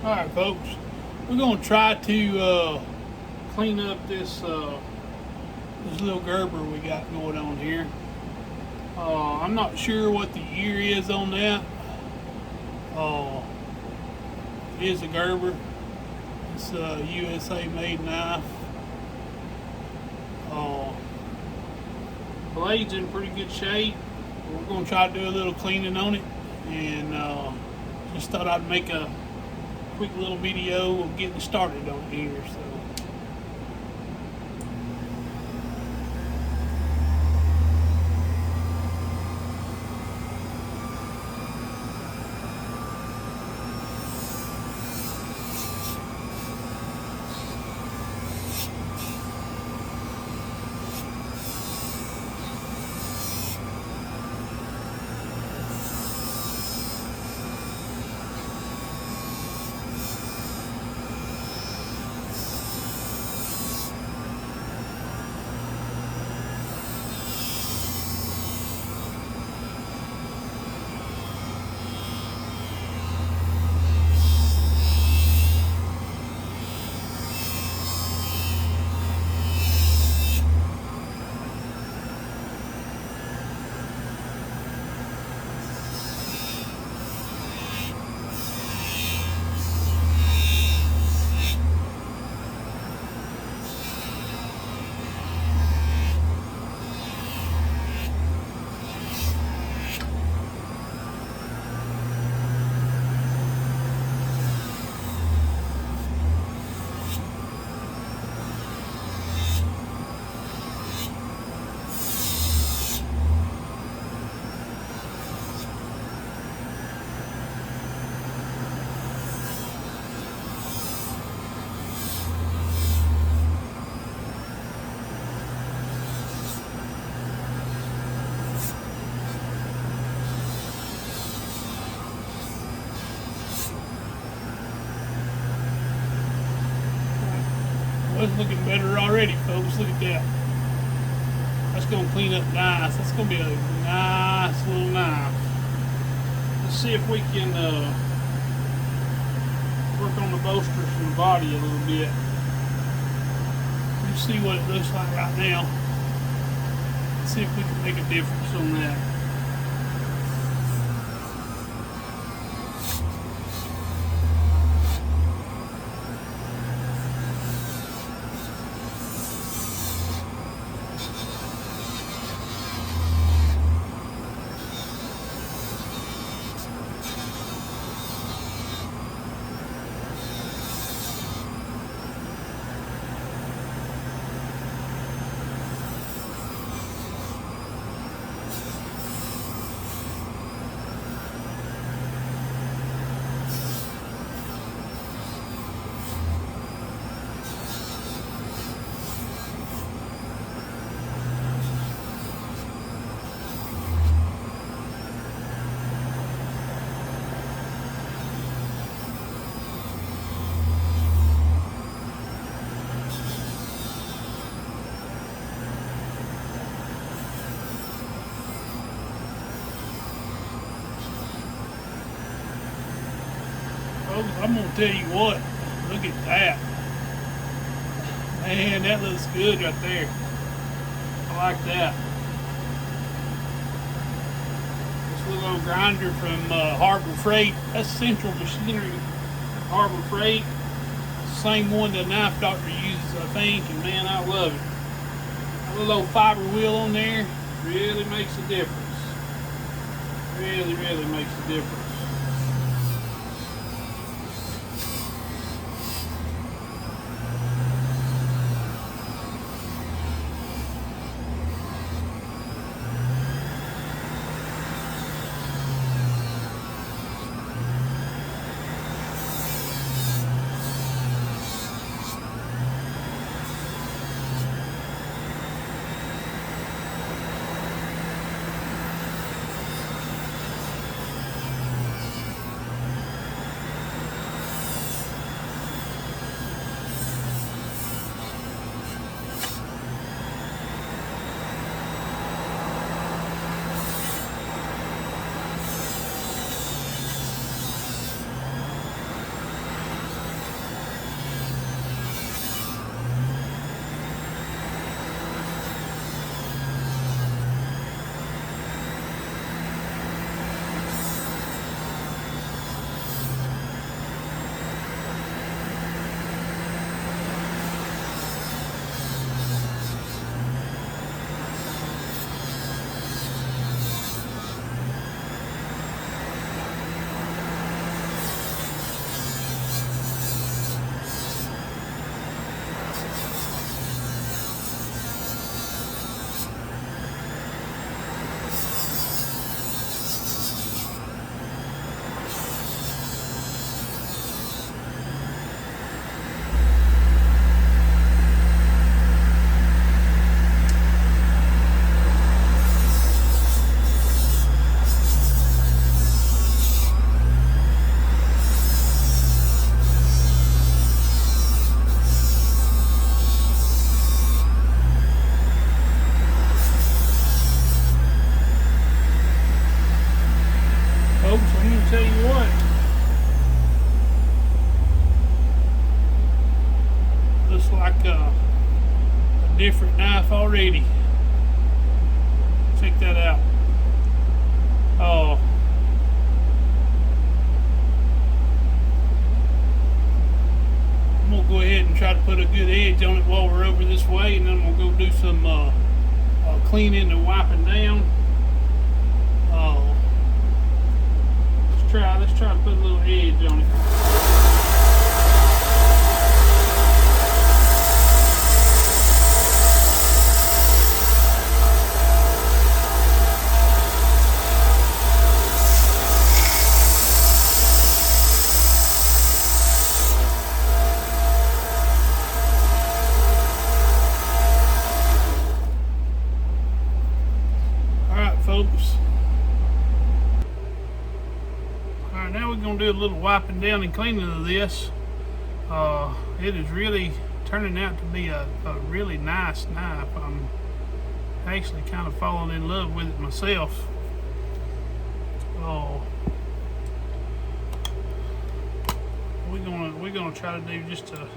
Alright folks, we're going to try to clean up this little Gerber we got going on here. I'm not sure what the year is on that. It is a Gerber. It's a USA made knife. Blade's in pretty good shape. We're going to try to do a little cleaning on it, and just thought I'd make a quick little video of getting started on it here. So it's looking better already, folks. Look at that. That's going to clean up nice. That's going to be a nice little knife. Let's see if we can work on the bolsters from the body a little bit. You see what it looks like right now. Let's see if we can make a difference on that. I'm gonna tell you what, look at that. Man, that looks good right there. I like that. This little old grinder from Harbor Freight. That's Central Machinery, Harbor Freight. Same one the knife doctor uses, I think, and man, I love it. That little old fiber wheel on there really makes a difference. Really, really makes a difference. different knife already. Check that out. Oh. I'm gonna go ahead and try to put a good edge on it while we're over this way, and then I'm gonna go do some cleaning and wiping down. Oh. Let's try to put a little edge on it. Folks. Alright, now we're going to do a little wiping down and cleaning of this. It is really turning out to be a really nice knife. I'm actually kind of falling in love with it myself. We're gonna try to do just a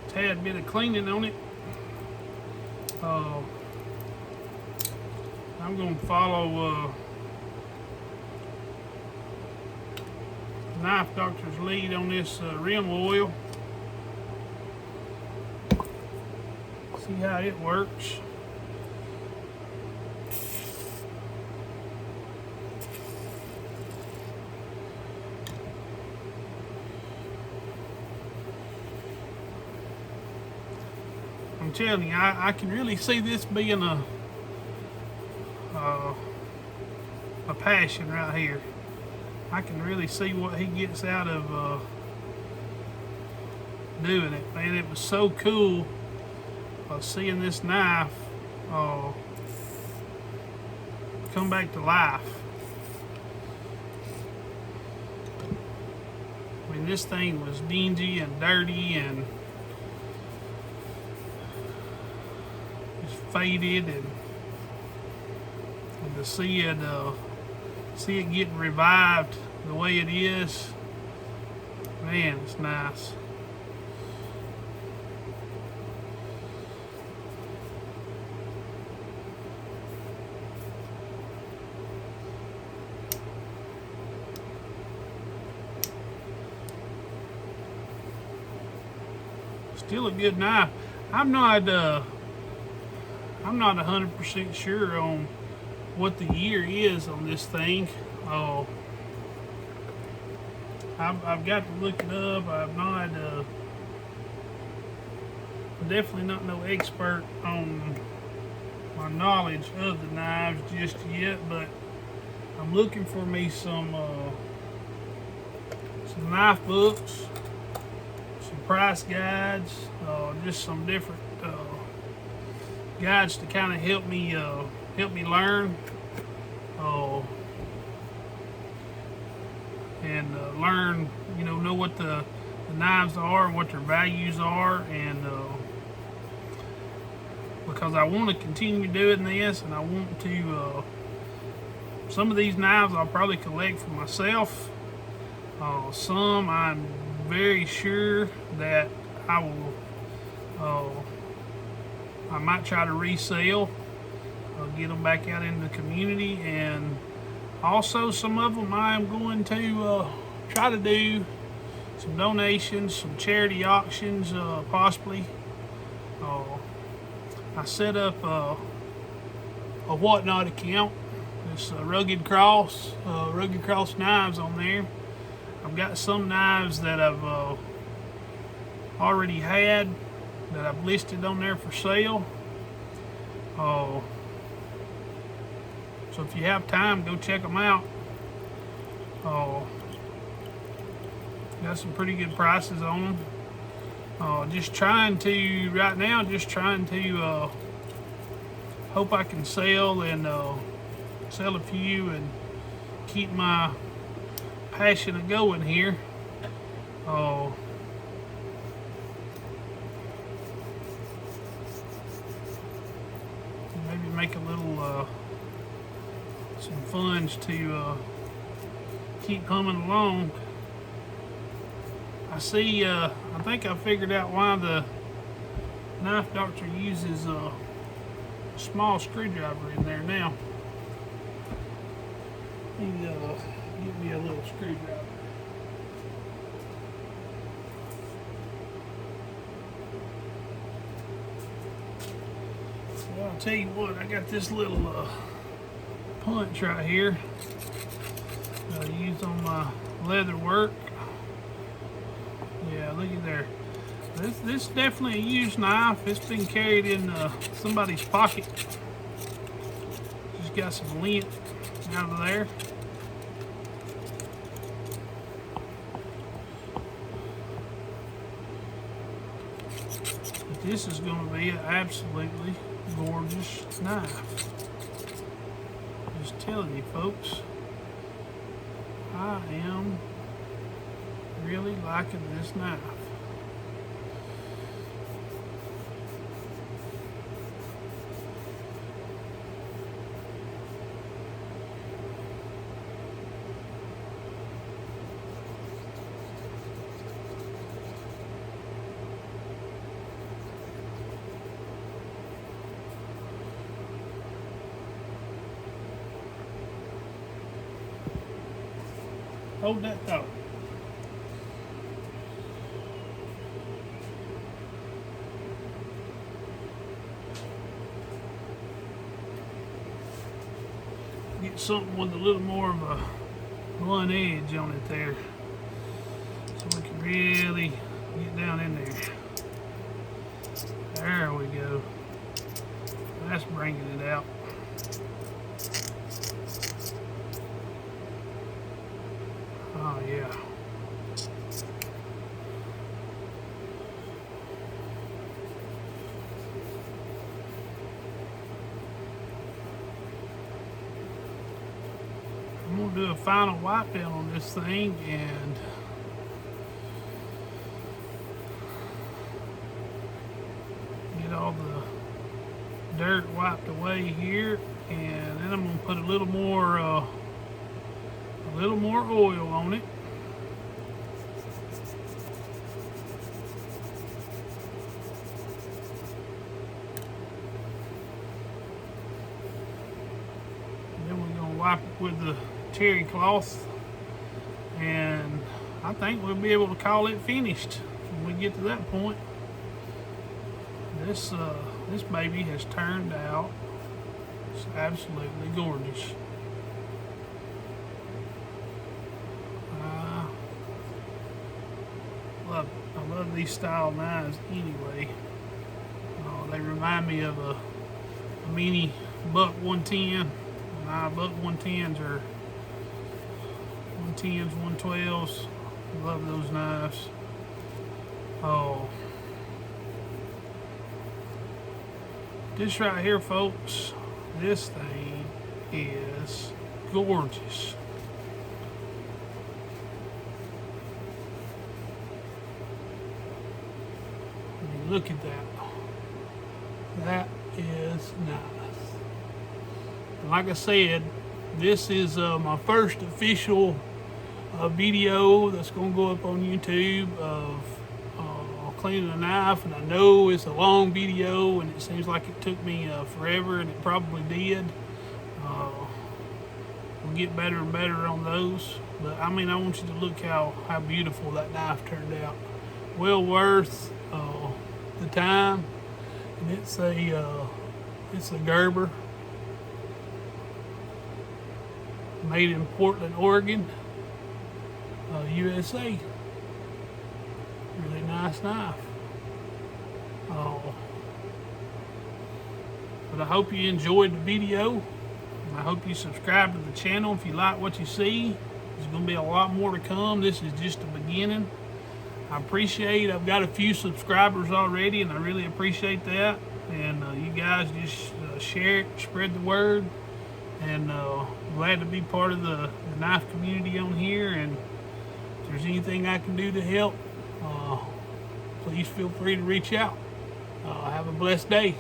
tad bit of cleaning on it. I'm going to follow Knife Doctor's lead on this rim oil. See how it works. I'm telling you, I can really see this being a passion right here. I can really see what he gets out of doing it, man. It was so cool seeing this knife come back to life. I mean, this thing was dingy and dirty and just faded, and to see it getting revived the way it is, man, it's nice. Still a good knife. I'm not 100% sure on what the year is on this thing. I've got to look it up. I'm definitely not no expert on my knowledge of the knives just yet, but I'm looking for me some knife books, some price guides, just some different guides to kind of help me learn and learn, know what the knives are and what their values are, and because I want to continue doing this, and I want to some of these knives I'll probably collect for myself. Some I'm very sure that I will I might try to resell, get them back out in the community, and also some of them I'm going to try to do some donations, some charity auctions, possibly. I set up a Whatnot account. It's Rugged Cross Knives on there. I've got some knives that I've already had that I've listed on there for sale. So if you have time, go check them out. Got some pretty good prices on them. Just trying to hope I can sell and sell a few and keep my passion going here. Maybe make a little some funds to keep humming along. I see. I think I figured out why knife doctor uses a small screwdriver in there now. Let me get me a little screwdriver. Well, I'll tell you what, I got this little punch right here that I use on my leather work. Yeah, look at there. This is definitely a used knife. It's been carried in somebody's pocket. Just got some lint out of there. But this is going to be an absolutely gorgeous knife. Just telling you folks, I am really liking this knife. Hold that thought. Get something with a little more of a blunt edge on it there, so we can really get down in there. There we go. That's bringing it out. Oh yeah. I'm gonna do a final wipe down on this thing and get all the dirt wiped away here, and then I'm gonna put a little more oil on it. And then we're gonna wipe it with the terry cloth, and I think we'll be able to call it finished when we get to that point. This baby has turned out just absolutely gorgeous. I love these style knives anyway. They remind me of a mini buck 110. Buck 110s are 110s, 112s. I love those knives. Oh, this right here, folks, this thing is gorgeous. Look at that. That is nice. And like I said, this is my first official video that's going to go up on YouTube of cleaning a knife. And I know it's a long video and it seems like it took me forever, and it probably did. We'll get better and better on those. But I mean, I want you to look how beautiful that knife turned out. Well worth the time, and it's a Gerber, made in Portland, Oregon, USA. Really nice knife. But I hope you enjoyed the video, and I hope you subscribe to the channel if you like what you see. There's going to be a lot more to come. This is just the beginning. I appreciate, I've got a few subscribers already, and I really appreciate that. And you guys just share it, spread the word, and glad to be part of the knife community on here. And if there's anything I can do to help, please feel free to reach out. Have a blessed day.